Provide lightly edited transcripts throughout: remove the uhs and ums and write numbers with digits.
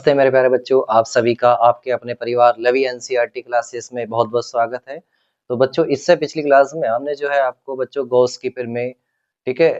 नमस्ते मेरे प्यारे बच्चों, आप सभी का आपके अपने परिवार लवी एनसीईआरटी क्लासेस में बहुत बहुत स्वागत है। तो बच्चों, इससे पिछली क्लास में हमने जो है आपको बच्चों गॉस की प्रमेय, ठीक है,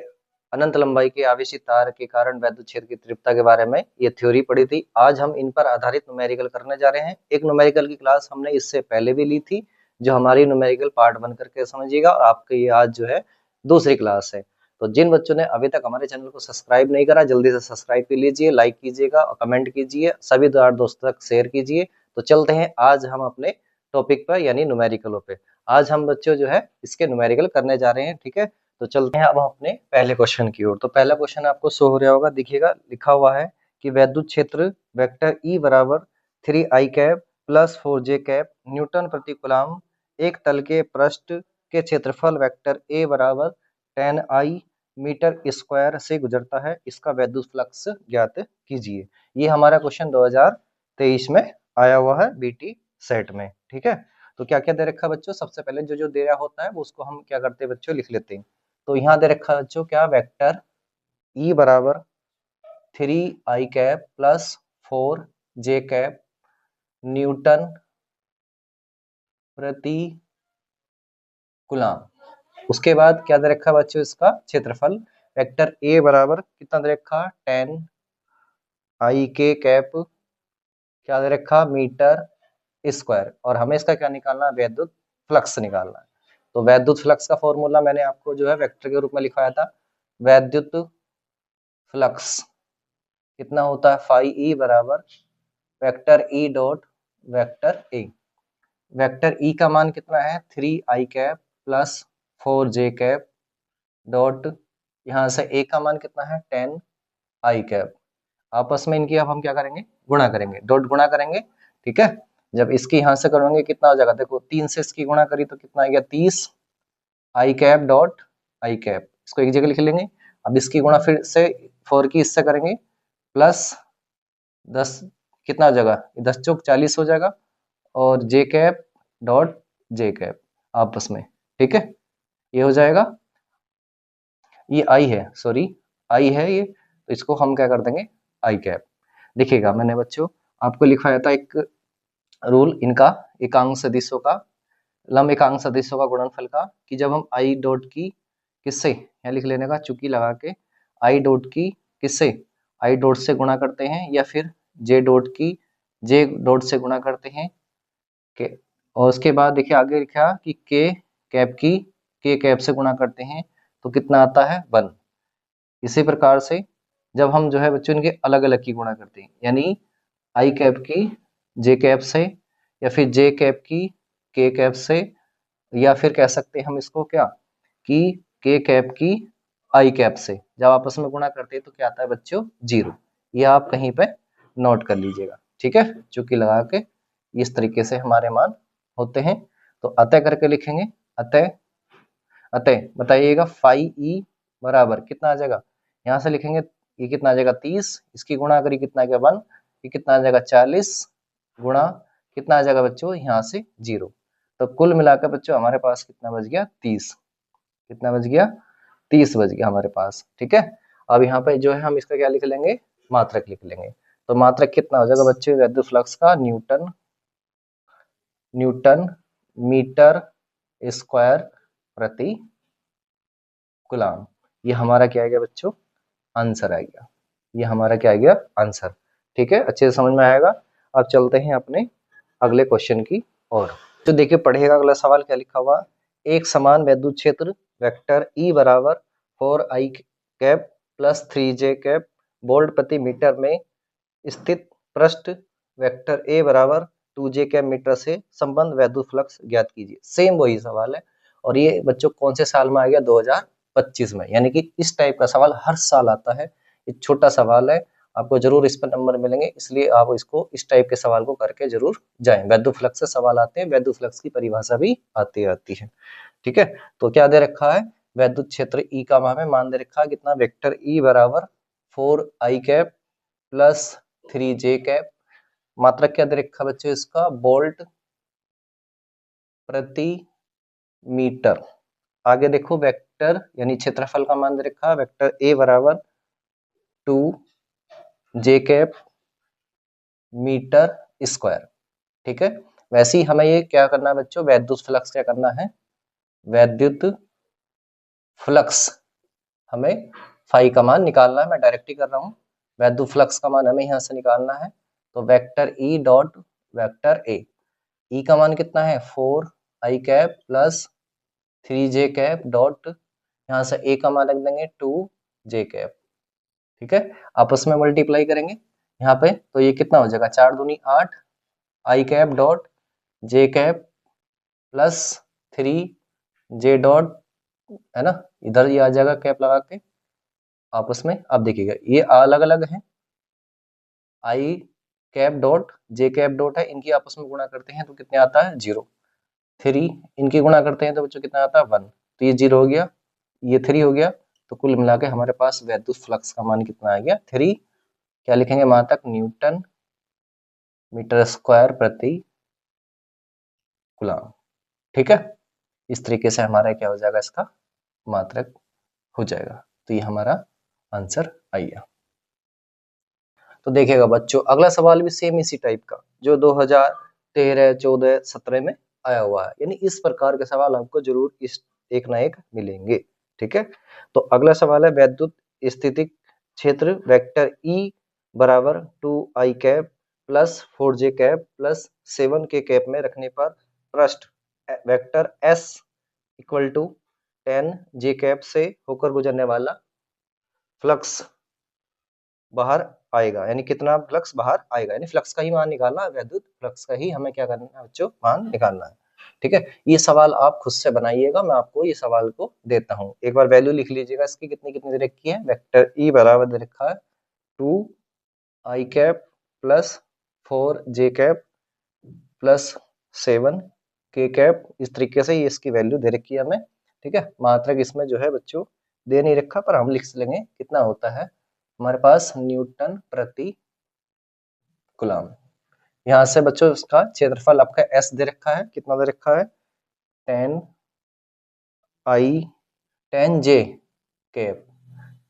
अनंत लंबाई के आवेशित तार के कारण वैद्युत क्षेत्र की तीव्रता के बारे में ये थ्योरी पढ़ी थी। आज हम इन पर आधारित न्यूमेरिकल करने जा रहे हैं। एक न्यूमेरिकल की क्लास हमने इससे पहले भी ली थी, जो हमारी न्यूमेरिकल पार्ट 1 करके समझिएगा, और आपकी ये आज जो है दूसरी क्लास है। तो जिन बच्चों ने अभी तक हमारे चैनल को सब्सक्राइब नहीं करा, जल्दी से सब्सक्राइब कर लीजिए, लाइक कीजिएगा और कमेंट कीजिए, सभी दोस्तों तक शेयर कीजिए। तो चलते हैं आज हम अपने टॉपिक पर यानी न्यूमेरिकलों पे। आज हम बच्चों जो है इसके न्यूमेरिकल करने जा रहे हैं, ठीक है। तो चलते हैं अब हम अपने पहले क्वेश्चन की ओर। तो पहला क्वेश्चन आपको शो हो रहा होगा, देखिएगा, लिखा हुआ है कि वैद्युत क्षेत्र वेक्टर E बराबर 3i cap plus 4j cap Newton प्रति कूलम एक तल के पृष्ठ के क्षेत्रफल वेक्टर A बराबर 10i मीटर स्क्वायर से गुजरता है, इसका वैद्युत फ्लक्स ज्ञात कीजिए। ये हमारा क्वेश्चन 2023 में आया हुआ है बीटी सेट में, ठीक है। तो क्या क्या दे रखा है बच्चों, सबसे पहले जो दे रहा होता है वो उसको हम क्या करते हैं बच्चों, लिख लेते हैं। तो यहाँ दे रखा है बच्चों क्या, वेक्टर E बराबर 3i cap plus 4j cap Newton प्रति कूलम। उसके बाद क्या दे रखा है बच्चों, इसका क्षेत्रफल वेक्टर A बराबर कितना दे रखा, 10i के कैप क्या दे रखा, मीटर स्क्वायर, और हमें इसका क्या निकालना है, वैद्युत फ्लक्स निकालना है। तो वैद्युत फ्लक्स का फॉर्मूला मैंने आपको जो है वेक्टर के रूप में लिखाया था। वैद्युत फ्लक्स कितना होता है, फाई ई बराबर वेक्टर ई डॉट वेक्टर ए। वेक्टर ई का मान कितना है, 3i cap plus 4j cap dot, यहाँ से ए का मान कितना है, 10i कैप। आपस में इनकी अब हम क्या करेंगे, गुणा करेंगे, डॉट गुणा करेंगे, ठीक है। जब इसकी यहाँ से करेंगे कितना हो जाएगा, देखो 3 से इसकी गुणा करी तो कितना आ गया, 30 आई कैप डॉट आई कैप, इसको एक जगह लिख लेंगे। अब इसकी गुणा फिर से 4 की इससे करेंगे, प्लस 10 कितना हो जाएगा, 10 चौक 40 हो जाएगा, और जे कैप डॉट जे कैप आपस में, ठीक है, ये हो जाएगा। ये आई है, सॉरी आई है ये, तो इसको हम क्या कर देंगे, आई कैप। देखिएगा, मैंने बच्चों आपको लिखाया था एक रूल इनका, एकांक सदिशों का, लंब एकांक सदिशों का गुणनफल का, कि जब हम आई डॉट की किससे, यहाँ लिख लेने का चुकी लगा के, आई डॉट की किससे, आई डॉट से गुणा करते हैं, या फिर जे डॉट की जे डॉट से गुणा करते हैं के, और उसके बाद देखिए आगे लिखा कि के कैप की के कैप से गुणा करते हैं, तो कितना आता है 1। इसी प्रकार से जब हम जो है बच्चों इनके अलग अलग की गुणा करते हैं, यानी आई कैप की जे कैप से, या फिर जे कैप की के कैप से, या फिर कह सकते हैं हम इसको क्या, कि के कैप की आई कैप से जब आपस में गुणा करते हैं तो क्या आता है बच्चों, 0। ये आप कहीं पे नोट कर लीजिएगा, ठीक है, चुकी लगा के इस तरीके से हमारे मान होते हैं। तो अतः करके लिखेंगे, अतः अतः बताइएगा, फाई ई बराबर कितना आ जाएगा, यहाँ से लिखेंगे ये कितना आ जाएगा 30, इसकी गुणा करी कितना आ गया 1, ये कितना आ जाएगा 40 गुणा कितना आ जाएगा बच्चों, यहाँ से 0। तो कुल मिलाकर बच्चों हमारे पास कितना बच गया, 30। कितना बच गया, 30 बच गया हमारे पास, ठीक है। अब यहाँ पे जो है हम इसका क्या लिख लेंगे, मात्रक लिख लेंगे। तो मात्रक कितना हो जाएगा बच्चों, वैद्युत फ्लक्स का न्यूटन मीटर स्क्वायर प्रति कूलम। ये हमारा क्या आ गया बच्चों, आंसर आ गया। ये हमारा क्या आ गया, आंसर, ठीक है, अच्छे से समझ में आएगा। अब चलते हैं अपने अगले क्वेश्चन की ओर। तो देखिए पढ़िएगा, अगला सवाल क्या लिखा हुआ, एक समान वैद्युत क्षेत्र वेक्टर E बराबर 4i cap plus 3j cap volt प्रति मीटर में स्थित पृष्ठ वेक्टर A बराबर 2j कैप मीटर से संबंध वैद्युत फ्लक्स ज्ञात कीजिए। सेम वही सवाल है, और ये बच्चों कौन से साल में आ गया, 2025 में, यानी कि इस टाइप का सवाल हर साल आता है। ये छोटा सवाल है, आपको जरूर इस पर नंबर मिलेंगे, इसलिए आप इसको इस टाइप के सवाल को करके जरूर जाएं। वैद्युत फ्लक्स से सवाल आते हैं, वैद्युत फ्लक्स की परिभाषा भी आती रहती है, ठीक है। तो क्या दे रखा है, वैद्युत क्षेत्र E का मान दे रखा है कितना, वेक्टर E बराबर 4i cap plus 3j cap, मात्रक क्या दे रखा बच्चों इसका, वोल्ट प्रति मीटर। आगे देखो वेक्टर यानी क्षेत्रफल का मान दे रखा है, वेक्टर A बराबर 2j कैप मीटर स्क्वायर। ठीक है, वैसे ही हमें ये क्या करना है बच्चों, वैद्युत फ्लक्स क्या करना है, वैद्युत फ्लक्स हमें फाई का मान निकालना है। मैं डायरेक्ट ही कर रहा हूँ, वैद्युत फ्लक्स का मान हमें यहाँ से निकालना है। तो vector E dot vector A, E का मान कितना है 4 I cap plus 3 J cap dot, यहाँ से ए का मान रख देंगे 2 जे कैप। ठीक है, आपस में मल्टीप्लाई करेंगे यहाँ पे, तो ये कितना हो जाएगा 4 दूनी 8 I cap dot J cap plus 3 J dot, है ना, इधर ये आ जाएगा कैप लगा के आपस में। अब देखिएगा ये अलग अलग है, I cap dot J cap dot है, इनकी आपस में गुणा करते हैं तो कितने आता है 0। 3 इनकी गुणा करते हैं तो बच्चों कितना आता है 1, तो ये 0 हो गया, ये 3 हो गया, तो कुल मिला के हमारे पास वैद्युत फ्लक्स का मान कितना आ गया 3। क्या लिखेंगे मात्रक, न्यूटन मीटर स्क्वायर प्रति कूलम। ठीक है, इस तरीके से हमारा क्या हो जाएगा, इसका मात्रक हो जाएगा। तो ये हमारा आंसर आई है। तो देखिएगा बच्चों अगला सवाल भी सेम इसी टाइप का, जो 2013, 14, 17 में आया हुआ है, यानी इस प्रकार के सवाल आपको जरूर इस एक ना एक मिलेंगे। ठीक है, तो अगला सवाल है वैद्युत स्थितिक क्षेत्र वेक्टर ई बराबर 2 I cap plus 4 J cap plus 7 K cap में रखने पर पृष्ठ vector S equal to 10 J cap से होकर गुजरने वाला फ्लक्स बाहर आएगा, यानी कितना फ्लक्स बाहर आएगा, यानी फ्लक्स का ही मान निकालना है, वैद्युत फ्लक्स का ही हमें क्या करना है बच्चों, मान निकालना है। ठीक है, ये सवाल आप खुद से बनाइएगा, मैं आपको ये सवाल को देता हूँ। एक बार वैल्यू लिख लीजिएगा इसकी, कितनी कितनी दे रखी है, वेक्टर ई बराबर दे रखा है 2 I cap plus 4 J cap plus 7 K cap, इस तरीके से ये इसकी वैल्यू दे रखी है हमें। ठीक है, मात्रक इसमें जो है बच्चों दे नहीं रखा, पर हम लिख लेंगे कितना होता है हमारे पास, न्यूटन प्रति कूलम। यहाँ से बच्चों इसका क्षेत्रफल आपका एस दे रखा है, कितना दे रखा है 10 आई 10 जे कैप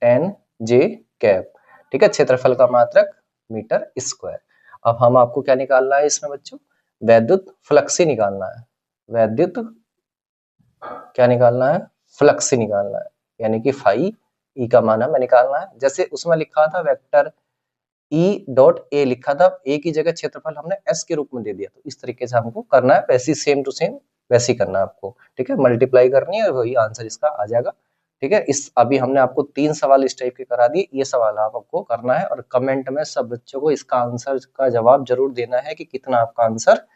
10 जे कैप। ठीक है, क्षेत्रफल का मात्रक मीटर स्क्वायर। अब हम आपको क्या निकालना है इसमें बच्चों, वैद्युत फ्लक्स ही निकालना है, वैद्युत क्या निकालना है, फ्लक्स ही निकालना है, यानी कि फाई ई का मान हमें निकालना है। जैसे उसमें लिखा था वेक्टर ई डॉट ए लिखा था, ए की जगह क्षेत्रफल हमने एस के रूप में दे दिया, तो इस तरीके से हमको करना है, वैसी सेम टू सेम वैसी करना है आपको। ठीक है, मल्टीप्लाई करनी है और वही आंसर इसका आ जाएगा। ठीक है, इस अभी हमने आपको 3 सवाल इस टाइप के करा दिए, ये सवाल आपको करना है और कमेंट में सब बच्चों को इसका आंसर का जवाब जरूर देना है कि कितना आपका आंसर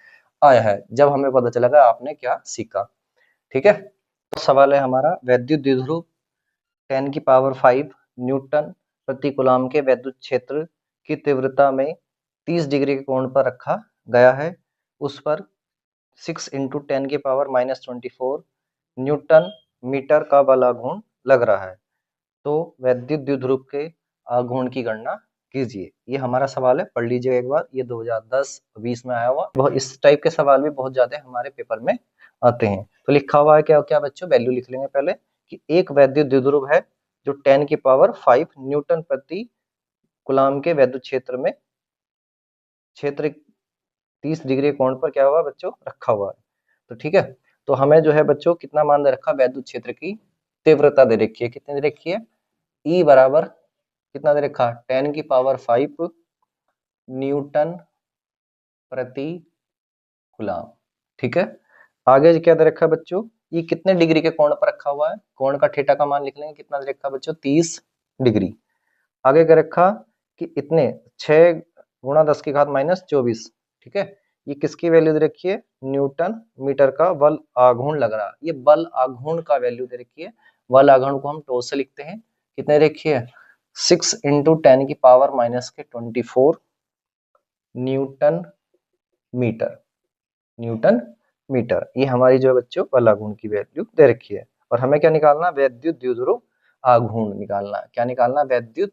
आया है, जब हमें पता चलेगा आपने क्या सीखा। ठीक है, तो सवाल है हमारा, वैद्युत द्विध्रुव 10 की पावर 5 न्यूटन प्रति कूलम के वैद्युत क्षेत्र की तीव्रता में 30 डिग्री के कोण पर रखा गया है, उस पर 6 इंटू 10 की पावर -24 न्यूटन मीटर का बल आघूर्ण लग रहा है, तो वैद्युत द्विध्रुव के आघूर्ण की गणना कीजिए। ये हमारा सवाल है, पढ़ लीजिएगा एक बार, ये 2010-20 में आया हुआ, बहुत इस टाइप के सवाल भी बहुत ज्यादा हमारे पेपर में आते हैं। तो लिखा हुआ है क्या क्या बच्चों, वैल्यू लिख लेंगे पहले, कि एक वैद्युत द्विध्रुव है जो 10 की पावर 5 न्यूटन प्रति कूलम के वैद्युत क्षेत्र में क्षेत्र 30 डिग्री कोण पर क्या हुआ बच्चों, रखा हुआ है। तो ठीक है, तो हमें जो है बच्चों कितना मान दे रखा, वैद्युत क्षेत्र की तीव्रता दे रखी है, कितनी दे रखी है, ई बराबर कितना दे रखा 10 की पावर 5 न्यूटन प्रति कूलम। ठीक है, आगे क्या दे रखा है बच्चों, ये कितने डिग्री के कोण पर रखा हुआ है, कोण का थीटा का मान लिख लेंगे, कितना दे रखा बच्चों 30 डिग्री। आगे क्या रखा कि इतने 6 गुणा 10 की घात -24। ठीक है, ये किसकी वैल्यू दे रखी है, न्यूटन मीटर का बल आघूर्ण लग रहा है, ये बल आघूर्ण का वैल्यू दे रखी है। बल आघूर्ण को हम टो से लिखते हैं, कितने रखी है 6 इंटू 10 की power -24 newton metre, newton metre, ये हमारी जो है बच्चों बल आघूर्ण की वैल्यू दे रखी है। और हमें क्या निकालना, वैद्युत द्विध्रुव आघूर्ण निकालना है, क्या निकालना, वैद्युत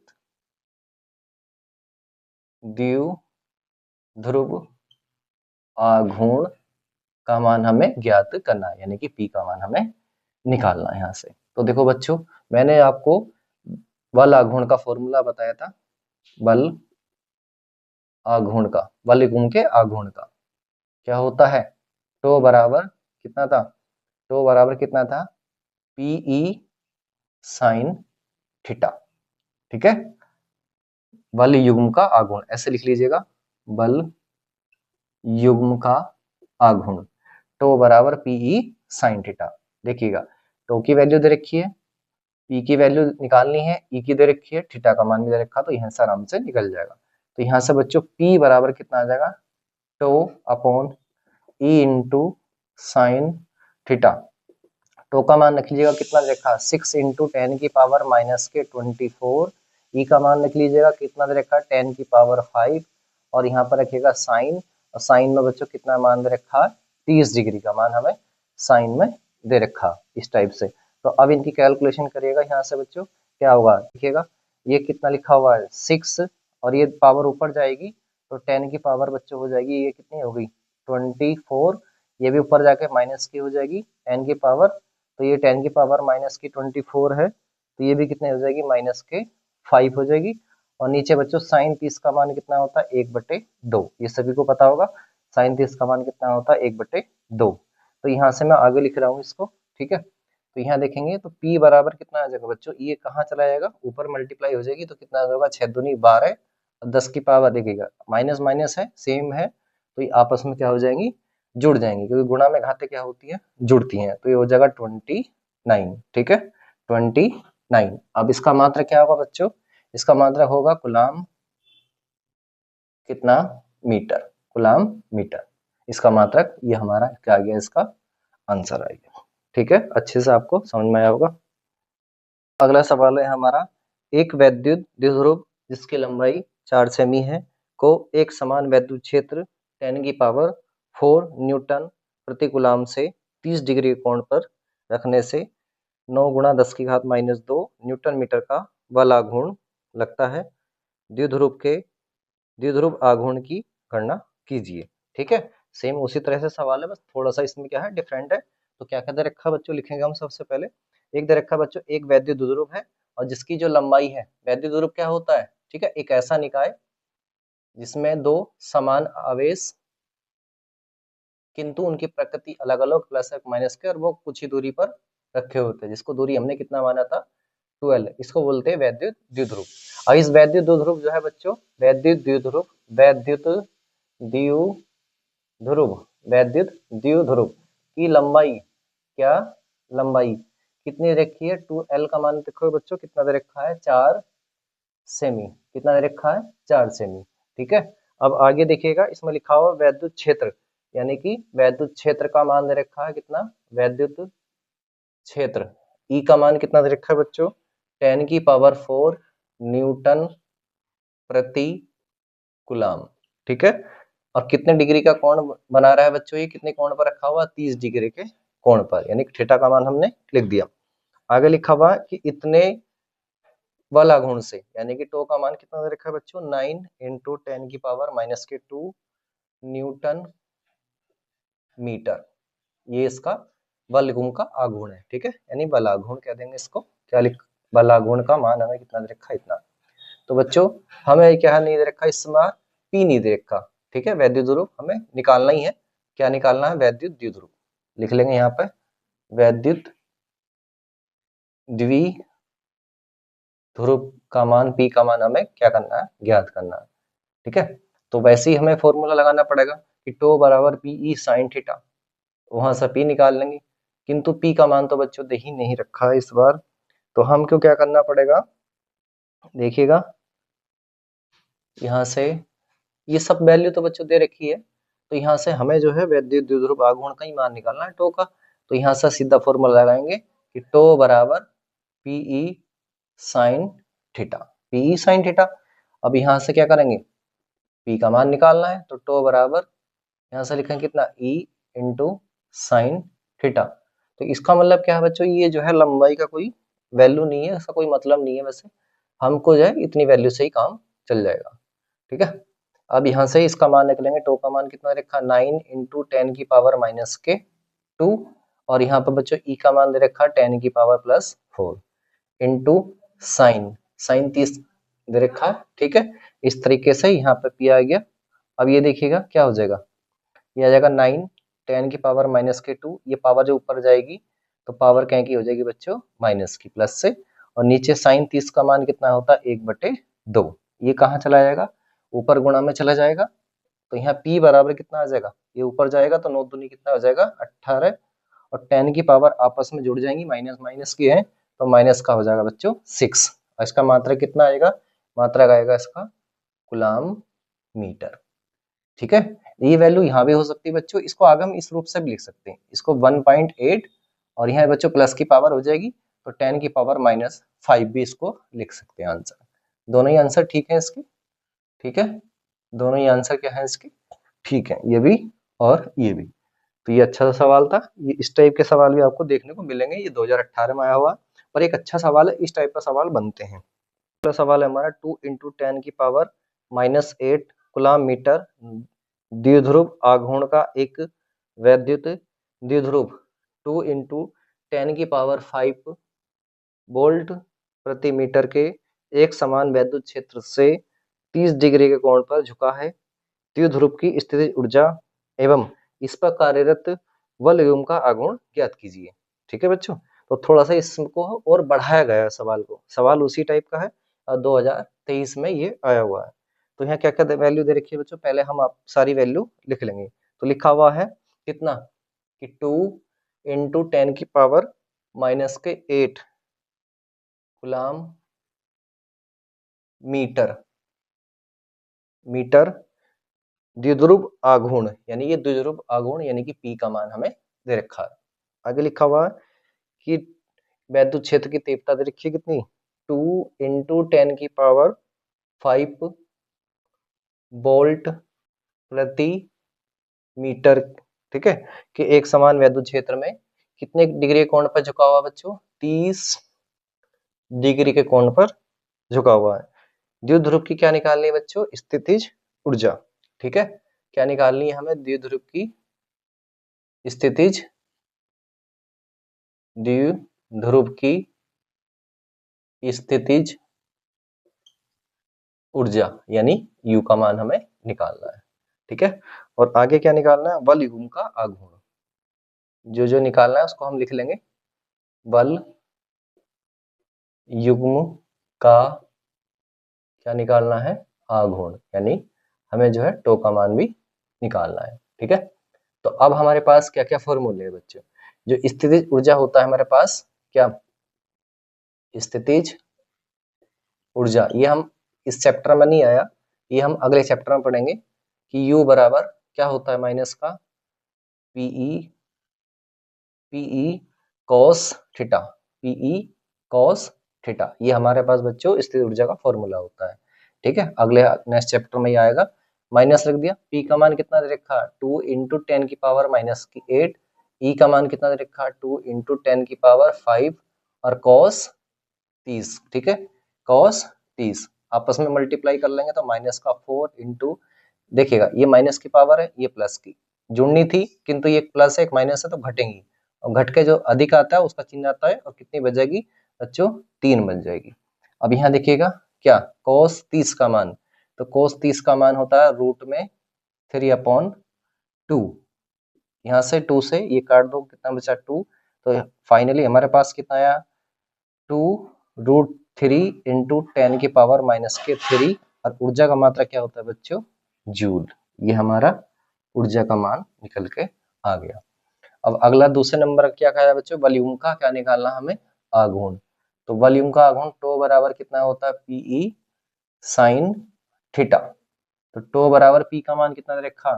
द्विध्रुव आघूर्ण का मान हमें ज्ञात करना है, यानी कि पी का मान हमें निकालना है यहाँ से। तो देखो बच्चों, मैंने आपको बल आघूर्ण का फॉर्मूला बताया था, बल आघूर्ण का, बल युग्म के आघूर्ण का क्या होता है, टो बराबर कितना था, टो बराबर कितना था, पीई साइन थीटा। ठीक है, बल युग्म का आघूर्ण ऐसे लिख लीजिएगा, बल युग्म का आघूर्ण टो बराबर पीई साइन थीटा। देखिएगा टो की वैल्यू दे रखी है, पी की वैल्यू निकालनी है, ई की दे रखी है, थीटा का मान भी दे रखा, तो यहाँ से आराम से निकल जाएगा। तो यहाँ से बच्चों पी बराबर कितना आ जाएगा, tau upon E into sine theta. Tau का मान रख लीजिएगा कितना दे रखा, 6 इंटू 10 की पावर माइनस के 24। ई का मान रख लीजिएगा कितना दे रखा, 10 की पावर 5, और यहाँ पर रखिएगा साइन, और साइन में बच्चों कितना मान दे रखा, 30 डिग्री का मान हमें साइन में दे रखा इस टाइप से। तो अब इनकी कैलकुलेशन करिएगा, यहाँ से बच्चों क्या होगा, देखिएगा ये कितना लिखा हुआ है 6, और ये पावर ऊपर जाएगी तो 10 की पावर बच्चों हो जाएगी, ये कितनी हो गई 24, ये भी ऊपर जाके माइनस की हो जाएगी 10 की पावर, तो ये 10 की पावर माइनस की 24 है, तो ये भी कितने हो जाएगी माइनस के 5 हो जाएगी। और नीचे बच्चों साइन 30 का मान कितना होता है 1/2, ये सभी को पता होगा साइन 30 का मान कितना होता है 1/2। तो यहाँ से मैं आगे लिख रहा हूँ इसको, ठीक है। तो यहाँ देखेंगे तो P बराबर कितना आ जाएगा बच्चों, ये कहाँ चला जाएगा ऊपर मल्टीप्लाई हो जाएगी, तो कितना होगा 6 दूनी 12, और 10 की पावर देखिएगा माइनस माइनस है सेम है, तो ये आपस में क्या हो जाएंगी, जुड़ जाएंगी, क्योंकि गुणा में घाते क्या होती है, जुड़ती हैं। तो ये हो जाएगा 29, ठीक है 29। अब इसका मात्रक क्या होगा बच्चों, इसका मात्रक होगा कूलाम कितना मीटर, कूलाम मीटर, इसका मात्रक ये हमारा क्या आ गया, इसका आंसर आ गया। ठीक है, अच्छे से आपको समझ में आया होगा। अगला सवाल है हमारा, एक वैद्युत द्विध्रुव जिसकी लंबाई 4 सेमी है को एक समान वैद्युत क्षेत्र 10 की पावर 4 न्यूटन प्रति कूलाम से 30 डिग्री कोण पर रखने से 9 गुणा 10 की घात -2 न्यूटन मीटर का बल आघूर्ण लगता है, द्विध्रुव आघूर्ण की गणना कीजिए। ठीक है, सेम उसी तरह से सवाल है, बस थोड़ा सा इसमें क्या है डिफरेंट है। तो क्या क्या दे रखा बच्चों, लिखेंगे हम सबसे पहले, एक दे रखा बच्चों एक वैद्युत द्विध्रुव है, और जिसकी जो लंबाई है, वैद्युत द्विध्रुव क्या होता है, ठीक है, एक ऐसा निकाय जिसमें दो समान आवेश किंतु उनकी प्रकृति अलग अलग प्लस माइनस के, और वो कुछ ही दूरी पर रखे होते हैं, जिसको दूरी हमने कितना माना था 12, इसको बोलते हैं वैद्युत द्विध्रुव। अब इस वैद्युत द्विध्रुव जो है बच्चों, वैद्युत द्विध्रुव की लंबाई, क्या लंबाई कितनी रखी है, 2l का मान देखो बच्चों कितना दे रखा है 4 सेमी, कितना दे रखा है 4 सेमी। ठीक है, अब आगे देखिएगा इसमें लिखा हुआ वैद्युत क्षेत्र, यानी कि वैद्युत क्षेत्र का मान दे रखा है कितना, वैद्युत क्षेत्र ई का मान कितना दे रखा है बच्चों 10 की पावर 4 न्यूटन प्रति कूलाम। ठीक है, और कितने डिग्री का कोण बना रहा है बच्चों, ये कितने कोण पर रखा हुआ 30 डिग्री के कोण पर, यानी थीटा का मान हमने लिख दिया। आगे लिखा हुआ कि इतने बल आघूर्ण से, यानी कि टो का मान कितना दे रखा है बच्चों 9 इंटू 10 की पावर -2 न्यूटन मीटर, ये इसका बल गुण का आघूर्ण है। ठीक है, यानी बल आघूर्ण कह देंगे इसको, क्या लिख, बल आघूर्ण का मान हमें कितना दे रखा है इतना। तो बच्चों हमें क्या नहीं दे रखा, इसमें पी नहीं दे रखा। ठीक है, वैद्युत द्विध्रुव हमें निकालना ही है, क्या निकालना है, वैद्युत द्विध्रुव लिख लेंगे यहाँ पे, वैद्युत द्विध्रुव का मान पी का मान हमें क्या करना है, ज्ञात करना है। ठीक है, तो वैसे ही हमें फॉर्मूला लगाना पड़ेगा कि टो बराबर पीई साइन थीटा, वहां से पी निकाल लेंगे, किंतु पी का मान तो बच्चों दे ही नहीं रखा है इस बार, तो हमको क्या करना पड़ेगा, देखिएगा यहाँ से ये सब वैल्यू तो बच्चों दे रखी है, तो यहाँ से हमें जो है वैद्युत द्विध्रुव आघूर्ण का ही मान निकालना है टो का। तो यहाँ से सीधा फॉर्मूला लगाएंगे कि टो बराबर PE sine theta, PE sine theta. अब यहाँ से क्या करेंगे, पी का मान निकालना है, तो टो बराबर यहाँ से लिखेंगे कितना ई इंटू साइन थीटा। तो इसका मतलब क्या है बच्चों, ये जो है लंबाई का कोई वैल्यू नहीं है, इसका कोई मतलब नहीं है, वैसे हमको जो है इतनी वैल्यू से ही काम चल जाएगा। ठीक है, अब यहाँ से इसका मान निकलेंगे, टो का मान कितना रखा 9 इंटू 10 की पावर -2, और यहाँ पर बच्चों ई का मान दे रखा 10 की पावर +4 इंटू साइन 30 दे रखा है। ठीक है, इस तरीके से यहाँ पे पी आ गया अब ये देखिएगा क्या हो जाएगा, ये आ जाएगा 9 10 की पावर माइनस के 2, ये पावर जो ऊपर जाएगी तो पावर क्या की हो जाएगी बच्चों, माइनस की प्लस से, और नीचे साइन 30 का मान कितना होता है 1/2, ये कहाँ चला जाएगा, ऊपर गुणा में चला जाएगा, तो यहाँ p बराबर कितना आ जाएगा, ये ऊपर जाएगा तो 9 दूनी कितना हो जाएगा 18, और 10 की पावर आपस में जुड़ जाएंगी, माइनस माइनस की है तो माइनस का हो जाएगा बच्चों 6, और इसका मात्रक कितना आएगा, मात्रक आएगा इसका कूलाम मीटर। ठीक है, ये वैल्यू यहाँ भी हो सकती है बच्चों, इसको आगे हम इस रूप से भी लिख सकते हैं, इसको 1.8 और यहाँ बच्चों प्लस की पावर हो जाएगी तो 10 की पावर -5 भी इसको लिख सकते हैं आंसर। दोनों ही आंसर ठीक है इसके, ठीक है, दोनों ही आंसर क्या है इसके, ठीक है, ये भी और ये भी। तो ये अच्छा सा सवाल था, ये इस टाइप के सवाल भी आपको देखने को मिलेंगे, ये 2018 में आया हुआ, पर एक अच्छा सवाल है, इस टाइप का सवाल बनते हैं। अगला सवाल है हमारा 2 × 10 की पावर -8 कूलाम मीटर द्विध्रुव आघूर्ण का एक वैद्युत द्विध्रुव 2 × 10 की पावर 5 वोल्ट प्रति मीटर के एक समान वैद्युत क्षेत्र से 30 डिग्री के कोण पर झुका है, द्विध्रुव की स्थितिज ऊर्जा एवं इस पर कार्यरत बल एवं का आघूर्ण ज्ञात कीजिए। ठीक है बच्चों, तो थोड़ा सा इसको और बढ़ाया गया है सवाल को, सवाल उसी टाइप का है और 2023 में ये आया हुआ है। तो यहाँ क्या क्या वैल्यू दे रखी है बच्चों, पहले हम आप सारी वैल्यू लिख लेंगे। तो लिखा हुआ है कितना कि 2 × 10 की पावर -8 कूलाम मीटर द्विध्रुव आघूर्ण, यानी ये द्विध्रुव आघूर्ण यानी कि P का मान हमें दे रखा है। आगे लिखा हुआ है कि वैद्युत क्षेत्र की तीव्रता दे रखी है कितनी, 2 × 10 की पावर 5 वोल्ट प्रति मीटर, ठीक है, कि एक समान वैद्युत क्षेत्र में कितने डिग्री कोण पर झुका हुआ बच्चों, 30 डिग्री के कोण पर झुका हुआ है। द्विध्रुव की क्या निकालनी है बच्चों, स्थितिज ऊर्जा। ठीक है, क्या निकालनी है हमें, द्विध्रुव की स्थितिज द्विध्रुव की स्थितिज ऊर्जा यानी U का मान हमें निकालना है। ठीक है, और आगे क्या निकालना है, बल युग्म का आघूर्ण, जो निकालना है उसको हम लिख लेंगे, बल युग्म का क्या निकालना है, आघूर्ण, यानी हमें जो है टो का मान भी निकालना है। ठीक है, तो अब हमारे पास क्या क्या फॉर्मूले है बच्चों, जो स्थितिज ऊर्जा होता है हमारे पास, क्या स्थितिज ऊर्जा, ये हम इस चैप्टर में नहीं आया, ये हम अगले चैप्टर में पढ़ेंगे कि U बराबर क्या होता है, माइनस का PE cos theta, PE cos theta, ये हमारे पास बच्चों स्थितिज ऊर्जा का फॉर्मूला होता है। ठीक है, अगले नेक्स्ट चैप्टर में ही आएगा। माइनस रख दिया, P का मान कितना दे रखा, 2 × 10 की पावर -8, E का मान कितना दे रखा, 2 × 10 की पावर 5 और cos 30। ठीक है, cos 30 आपस में मल्टीप्लाई कर लेंगे तो माइनस का 4 × देखिएगा ये माइनस की पावर है, ये प्लस की जुड़नी थी, किंतु ये प्लस है एक माइनस है तो घटेंगी, और घट के जो अधिक आता है उसका चिन्ह आता है, और कितनी बच जाएगी बच्चों, 3 बच जाएगी। अब यहाँ देखिएगा क्या, cos 30 का मान, तो cos 30 का मान होता है √3/2, यहाँ से 2 से ये काट दो, कितना बचा 2, तो फाइनली हमारे पास कितना आया 2√3 × 10 की पावर -3, और ऊर्जा का मात्रा क्या होता है बच्चों, जूल, ये हमारा ऊर्जा का मान निकल के आ गया। अब अगला दूसरे नंबर क्या कहा बच्चों, वॉल्यूम का क्या निकालना हमें, आघूर्ण। तो वॉल्यूम का आघूर्ण टो बराबर कितना होता है, पीई साइन थीटा, तो टो बराबर पी का मान कितना रखा,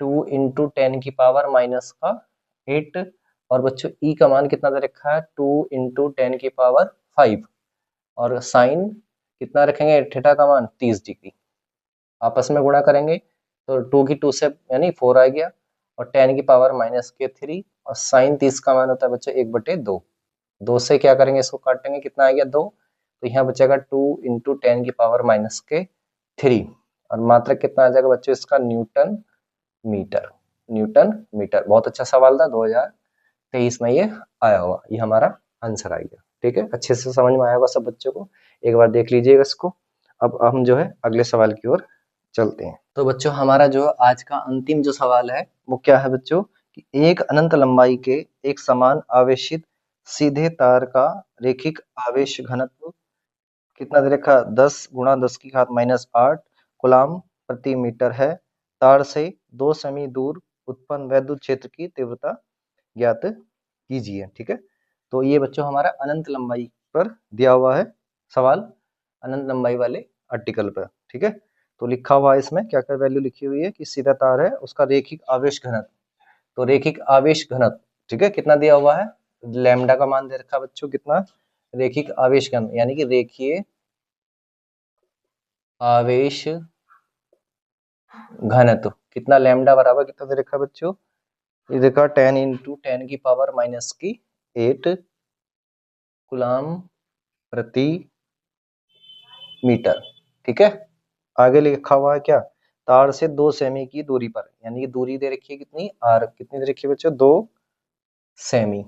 2 × 10 की पावर -8, और बच्चों ई का मान कितना दे रखा है, 2 × 10 की पावर 5, और साइन कितना रखेंगे, थीटा का मान 30 डिग्री, आपस में गुणा करेंगे तो 2 की 2 से यानी 4 आ गया, और 10 की पावर -3, और साइन 30 का मान होता है बच्चों 1/2, 2 से क्या करेंगे इसको काटेंगे, कितना आ गया 2, तो यहाँ बचेगा 2 × 10 की पावर -3, और मात्रक कितना आ जाएगा बच्चों इसका, न्यूटन मीटर। बहुत अच्छा सवाल था, 2023 में ये आया हुआ, ये हमारा आंसर आ गया। ठीक है, अच्छे से समझ में आया होगा सब बच्चों को, एक बार देख लीजिएगा इसको। अब हम जो है अगले सवाल की ओर चलते हैं। तो बच्चों हमारा जो आज का अंतिम जो सवाल है वो क्या है बच्चों कि एक अनंत लंबाई के एक समान आवेशित सीधे तार का रेखिक आवेश घनत्व कितना दे रखा 10 गुणा 10⁻⁻8 कूलाम प्रति मीटर है। तार से 2 सेमी दूर उत्पन्न वैद्युत क्षेत्र की तीव्रता ज्ञात कीजिए। ठीक है, तो ये बच्चों हमारा अनंत लंबाई पर दिया हुआ है सवाल, अनंत लंबाई वाले आर्टिकल पर। ठीक है, तो लिखा हुआ है इसमें क्या क्या वैल्यू लिखी हुई है कि सीधा तार है उसका रेखिक आवेश घनत्व, तो रेखिक आवेश घनत्व ठीक है कितना दिया हुआ है, लैम्डा का मान दे रखा बच्चों कितना, रेखिक आवेश घनत्व यानी कि रेखीय आवेश घनत्व कितना, लैम्डा बराबर कितना दे रखा बच्चों, ये देखा 10 × 10⁻⁸ कूलाम प्रति मीटर। ठीक है, आगे लिखा हुआ है क्या, तार से 2 सेमी की दूरी पर, यानी कि दूरी दे रखी है कितनी आर, कितनी दे रखी है बच्चों 2 सेमी,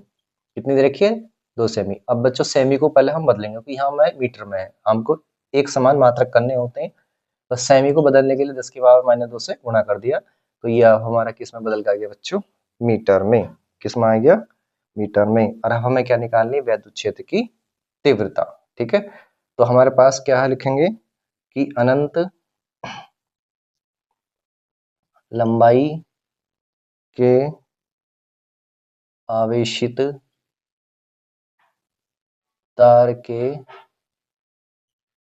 कितनी दे रखी है 2 सेमी। अब बच्चों सेमी को पहले हम बदलेंगे क्योंकि यहाँ हमें मीटर में है, हमको एक समान मात्रक करने होते हैं, बस सेमी को बदलने के लिए 10⁻⁻2 से गुणा कर दिया, तो ये अब हमारा किस में बदल गया बच्चों, मीटर में, किस में आ गया मीटर में। और अब हमें क्या निकालनी है, वैद्युत क्षेत्र की तीव्रता। ठीक है, तो हमारे पास क्या है, लिखेंगे कि अनंत लंबाई के आवेशित तार के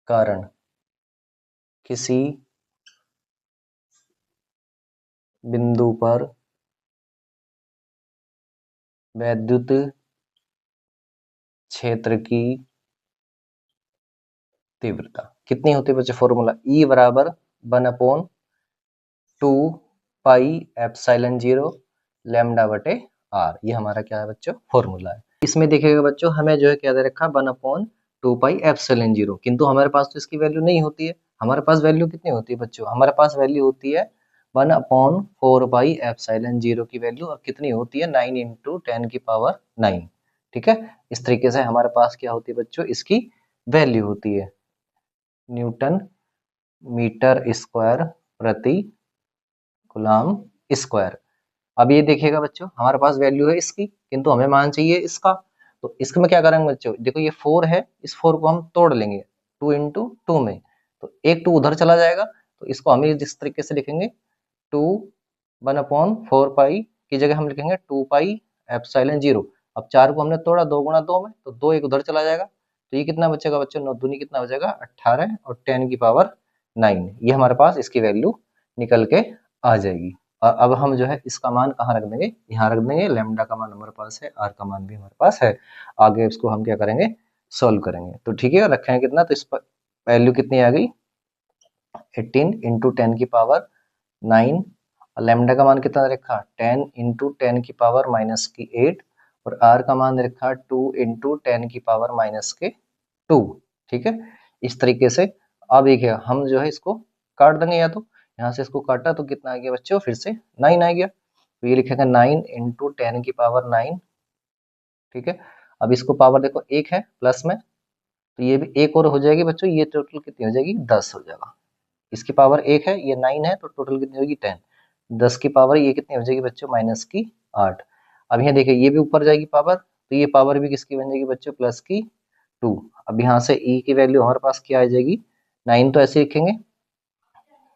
कारण किसी बिंदु पर वैद्युत क्षेत्र की तीव्रता कितनी होती है बच्चे, फॉर्मूला E बराबर 1/2πε0 लैम्डा बटे r, ये हमारा क्या है बच्चों फॉर्मूला है। इसमें देखिएगा बच्चों हमें जो है क्या दे रखा 1/2πε0, किंतु हमारे पास तो इसकी वैल्यू नहीं होती है, हमारे पास वैल्यू कितनी होती है बच्चों, हमारे पास वैल्यू होती है 1/4πε0 की वैल्यू, और कितनी होती है 9 × 10⁹। ठीक है, इस तरीके से हमारे पास क्या होती है बच्चों, इसकी वैल्यू होती है न्यूटन मीटर स्क्वायर प्रति कूलाम स्क्वायर। अब ये देखिएगा बच्चों हमारे पास वैल्यू है इसकी, किंतु हमें मान चाहिए इसका, तो इसमें क्या करेंगे बच्चों, देखो ये 4 है, इस 4 को हम तोड़ लेंगे 2 × 2 में, तो एक 2 उधर चला जाएगा, तो इसको हम इस तरीके से लिखेंगे 2 1/4π की जगह हम लिखेंगे 2πε0। अब 4 को हमने तोड़ा 2 × 2 में, तो 2 एक उधर चला जाएगा, तो ये कितना बचेगा बच्चों, 9 दूनी कितना बचेगा 18 और 10⁹ ये हमारे पास इसकी वैल्यू निकल के आ जाएगी। और अब हम जो है इसका मान कहाँ रख देंगे, यहाँ रख देंगे, लैम्डा का मान हमारे पास है, आर का मान भी हमारे पास है, आगे इसको हम क्या करेंगे सॉल्व करेंगे। तो ठीक है, रखेंगे कितना, तो इस पर वैल्यू कितनी आ गई 18 × 10⁹, और लैम्डा का मान कितना रखा 10 × 10⁻⁻8, और आर का मान रखा 2 × 10⁻⁻2। ठीक है, इस तरीके से अब देखिए हम जो है इसको काट देंगे, या तो यहाँ से इसको काटा तो कितना आ गया बच्चों, फिर से 9 आ गया, तो ये लिखेगा 9 × 10⁻⁹। ठीक है, अब इसको पावर देखो एक है प्लस में, तो ये भी एक और हो जाएगी बच्चों, ये टोटल कितनी हो जाएगी 10 हो जाएगा, इसकी पावर एक है, ये 9 है, तो टोटल कितनी होगी 10, 10 की पावर ये कितनी हो जाएगी बच्चों -8। अब यहाँ देखिए ये भी ऊपर जाएगी पावर, तो ये पावर भी किसकी बन जाएगी बच्चों +2। अब यहाँ से e की वैल्यू हमारे पास क्या आ जाएगी 9, तो ऐसे लिखेंगे।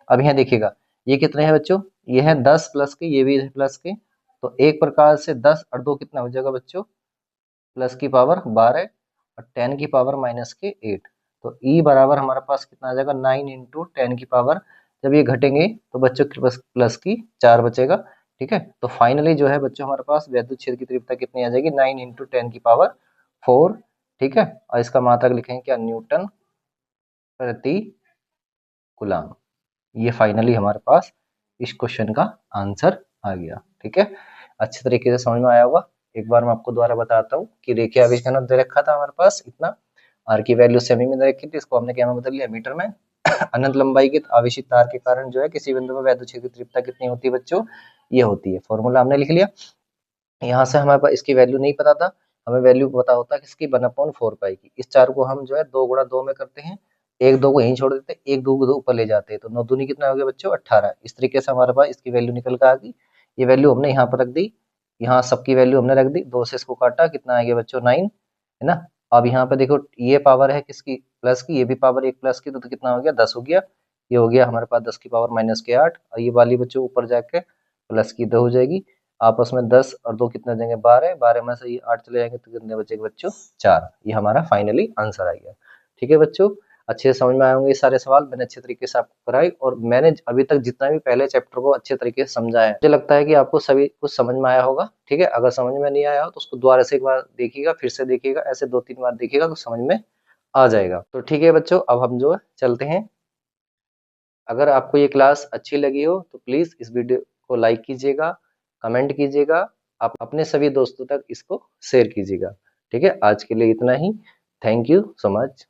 अब यहाँ देखिएगा ये कितने हैं बच्चों, ये है 10 प्लस के, ये भी है प्लस के, तो एक प्रकार से 10 और 2 कितना हो जाएगा बच्चों प्लस की पावर 12 और 10 की पावर -8, तो e बराबर हमारे पास कितना आ जाएगा 9 × 10 की पावर, जब ये घटेंगे तो बच्चों प्लस की 4 बचेगा। ठीक है, तो फाइनली जो है बच्चों हमारे पास वैद्युत क्षेत्र की तीव्रता कितनी आ जाएगी 9 × 10 की पावर 4। ठीक है, और इसका मात्रक लिखेंगे क्या न्यूटन प्रति कूलाम। ये फाइनली हमारे पास इस क्वेश्चन का आंसर आ गया। ठीक है, अच्छे तरीके से समझ में आया होगा। एक बार मैं आपको दोबारा बताता हूँ कि रेखीय आवेश घनत्व दे रखा था हमारे पास इतना, आर की वैल्यू सेमी में दे रखी थी, इसको हमने क्या में बदल लिया मीटर में। अनंत लंबाई के आवेशित तार के कारण जो है किसी बिंदु में वैद्युत क्षेत्र की तीव्रता कितनी होती है बच्चों, ये होती है, फॉर्मूला हमने लिख लिया। यहाँ से हमारे पास इसकी वैल्यू नहीं पता था, हमें वैल्यू पता होता है किसकी 1/4π की। इस 4 को हम जो है 2 × 2 में करते हैं, एक दो को यहीं छोड़ देते, एक दो को दो ऊपर ले जाते, तो 9 दूनी कितना हो गया बच्चों 18। इस तरीके से हमारे पास इसकी वैल्यू निकल कर आ गई। ये वैल्यू हमने यहाँ पर रख दी, यहाँ सबकी वैल्यू हमने रख दी, 2 से इसको काटा, कितना आ गया बच्चों 9, है ना। अब यहाँ पे देखो ये पावर है किसकी, प्लस की, ये भी पावर एक प्लस की, तो कितना हो गया 10 हो गया। ये हो गया हमारे पास 10 की पावर माइनस के 8, और ये वाली बच्चों ऊपर जाके प्लस की 2 हो जाएगी। आपस में 10 और 2 कितने देंगे 12, 12 में से ये 8 चले जाएंगे, तो कितने बचेंगे बच्चों 4। ये हमारा फाइनली आंसर आ गया। ठीक है बच्चों, अच्छे से समझ में आए होंगे ये सारे सवाल, मैंने अच्छे तरीके से आपको कराए, और मैंने अभी तक जितना भी पहले चैप्टर को अच्छे तरीके से समझाया है, मुझे लगता है कि आपको सभी कुछ समझ में आया होगा। ठीक है, अगर समझ में नहीं आया हो तो उसको दोबारा से एक बार देखिएगा, फिर से देखिएगा, ऐसे 2-3 बार देखिएगा तो समझ में आ जाएगा। तो ठीक है बच्चों, अब हम जो है चलते हैं। अगर आपको ये क्लास अच्छी लगी हो तो प्लीज़ इस वीडियो को लाइक कीजिएगा, कमेंट कीजिएगा, आप अपने सभी दोस्तों तक इसको शेयर कीजिएगा। ठीक है, आज के लिए इतना ही। Thank you so much.